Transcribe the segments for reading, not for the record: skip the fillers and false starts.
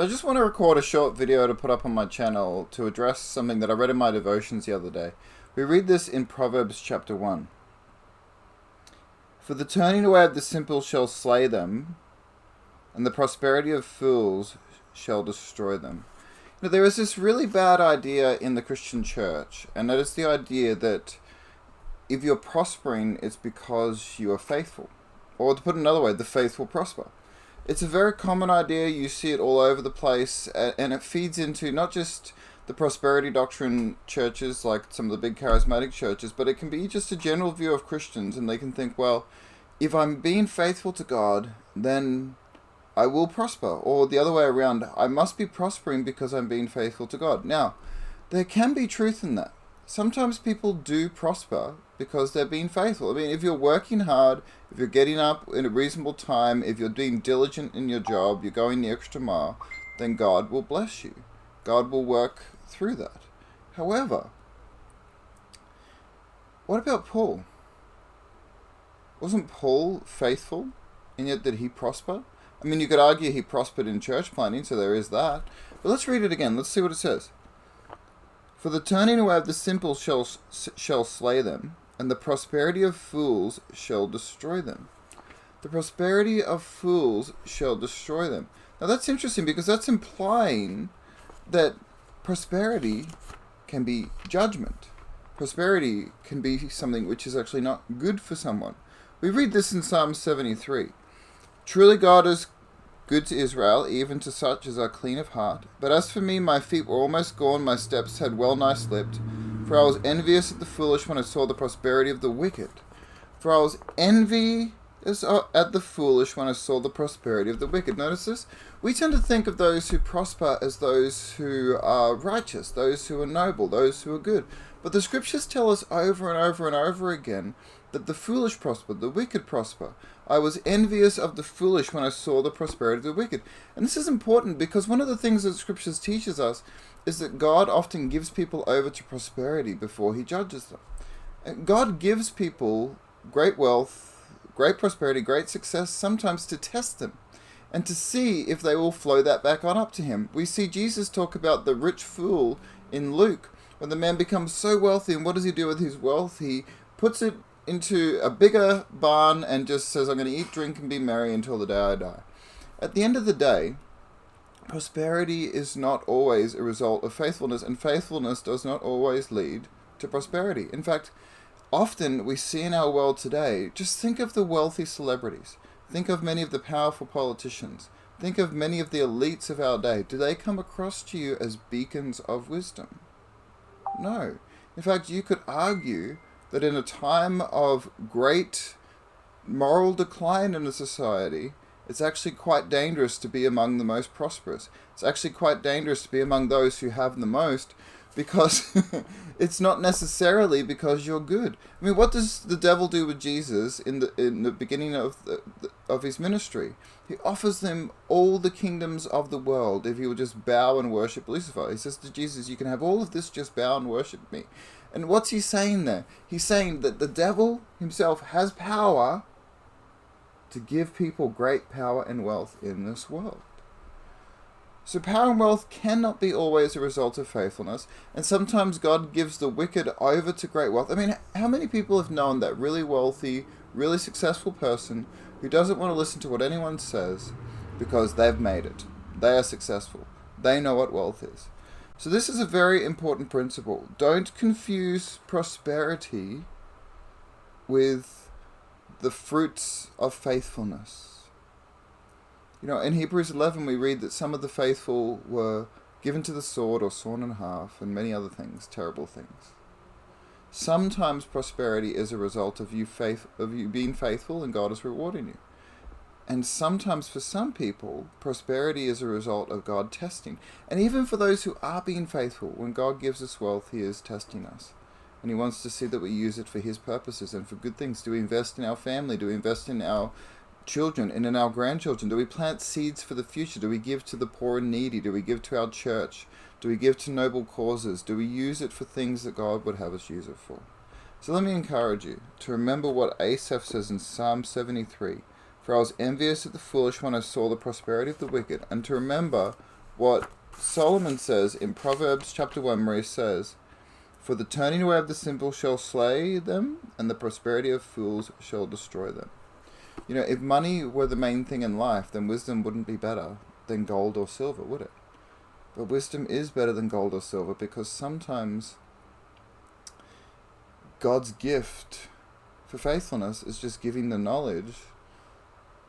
So I just want to record a short video to put up on my channel to address something that I read in my devotions the other day. We read this in Proverbs chapter 1. For the turning away of the simple shall slay them, and the prosperity of fools shall destroy them. Now, there is this really bad idea in the Christian church, and that is the idea that if you're prospering, it's because you are faithful. Or to put it another way, the faithful prosper. It's a very common idea. You see it all over the place, and it feeds into not just the prosperity doctrine churches like some of the big charismatic churches, but it can be just a general view of Christians, and they can think, well, if I'm being faithful to God, then I will prosper. Or the other way around, I must be prospering because I'm being faithful to God. Now, there can be truth in that. Sometimes people do prosper because they're being faithful. I mean, if you're working hard, if you're getting up in a reasonable time, if you're being diligent in your job, you're going the extra mile, then God will bless you. God will work through that. However, what about Paul? Wasn't Paul faithful, and yet did he prosper? I mean, you could argue he prospered in church planting, so there is that. But let's read it again. Let's see what it says. For the turning away of the simple shall slay them, and the prosperity of fools shall destroy them. The prosperity of fools shall destroy them. Now that's interesting because that's implying that prosperity can be judgment. Prosperity can be something which is actually not good for someone. We read this in Psalm 73. Truly God is good to Israel, even to such as are clean of heart. But as for me, my feet were almost gone, my steps had well nigh slipped. For I was envious at the foolish when I saw the prosperity of the wicked. For I was envious at the foolish when I saw the prosperity of the wicked. Notice this? We tend to think of those who prosper as those who are righteous, those who are noble, those who are good. But the scriptures tell us over and over and over again that the foolish prosper, the wicked prosper. I was envious of the foolish when I saw the prosperity of the wicked. And this is important because one of the things that scriptures teaches us is that God often gives people over to prosperity before he judges them. And God gives people great wealth, great prosperity, great success, sometimes to test them and to see if they will flow that back on up to him. We see Jesus talk about the rich fool in Luke. When the man becomes so wealthy, and what does he do with his wealth? He puts it into a bigger barn and just says, I'm going to eat, drink, and be merry until the day I die. At the end of the day, prosperity is not always a result of faithfulness, and faithfulness does not always lead to prosperity. In fact, often we see in our world today, just think of the wealthy celebrities. Think of many of the powerful politicians. Think of many of the elites of our day. Do they come across to you as beacons of wisdom? No. In fact, you could argue that in a time of great moral decline in a society, it's actually quite dangerous to be among the most prosperous. It's actually quite dangerous to be among those who have the most, because it's not necessarily because you're good. I mean, what does the devil do with Jesus in the beginning of his ministry? He offers them all the kingdoms of the world if he will just bow and worship Lucifer. He says to Jesus, you can have all of this, just bow and worship me. And what's he saying there? He's saying that the devil himself has power to give people great power and wealth in this world. So power and wealth cannot be always a result of faithfulness, and sometimes God gives the wicked over to great wealth. I mean, how many people have known that really wealthy, really successful person who doesn't want to listen to what anyone says because they've made it? They are successful. They know what wealth is. So this is a very important principle. Don't confuse prosperity with the fruits of faithfulness. You know, in Hebrews 11 we read that some of the faithful were given to the sword or sawn in half, and many other things, terrible things. Sometimes prosperity is a result of you being faithful and God is rewarding you. And sometimes for some people, prosperity is a result of God testing. And even for those who are being faithful, when God gives us wealth, he is testing us. And he wants to see that we use it for his purposes and for good things. Do we invest in our family? Do we invest in our children and in our grandchildren? Do we plant seeds for the future? Do we give to the poor and needy? Do we give to our church? Do we give to noble causes? Do we use it for things that God would have us use it for? So let me encourage you to remember what Asaph says in Psalm 73. For I was envious at the foolish when I saw the prosperity of the wicked, and to remember what Solomon says in Proverbs chapter 1, where he says, "For the turning away of the simple shall slay them, and the prosperity of fools shall destroy them." You know, if money were the main thing in life, then wisdom wouldn't be better than gold or silver, would it? But wisdom is better than gold or silver, because sometimes God's gift for faithfulness is just giving the knowledge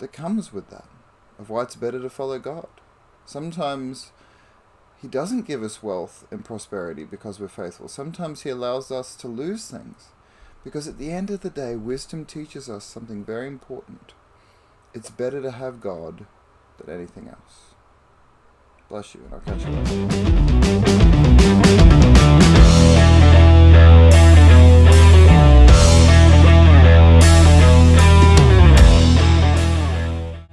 that comes with that, of why it's better to follow God. Sometimes He doesn't give us wealth and prosperity because we're faithful. Sometimes He allows us to lose things, because at the end of the day, wisdom teaches us something very important. It's better to have God than anything else. Bless you, and I'll catch you later.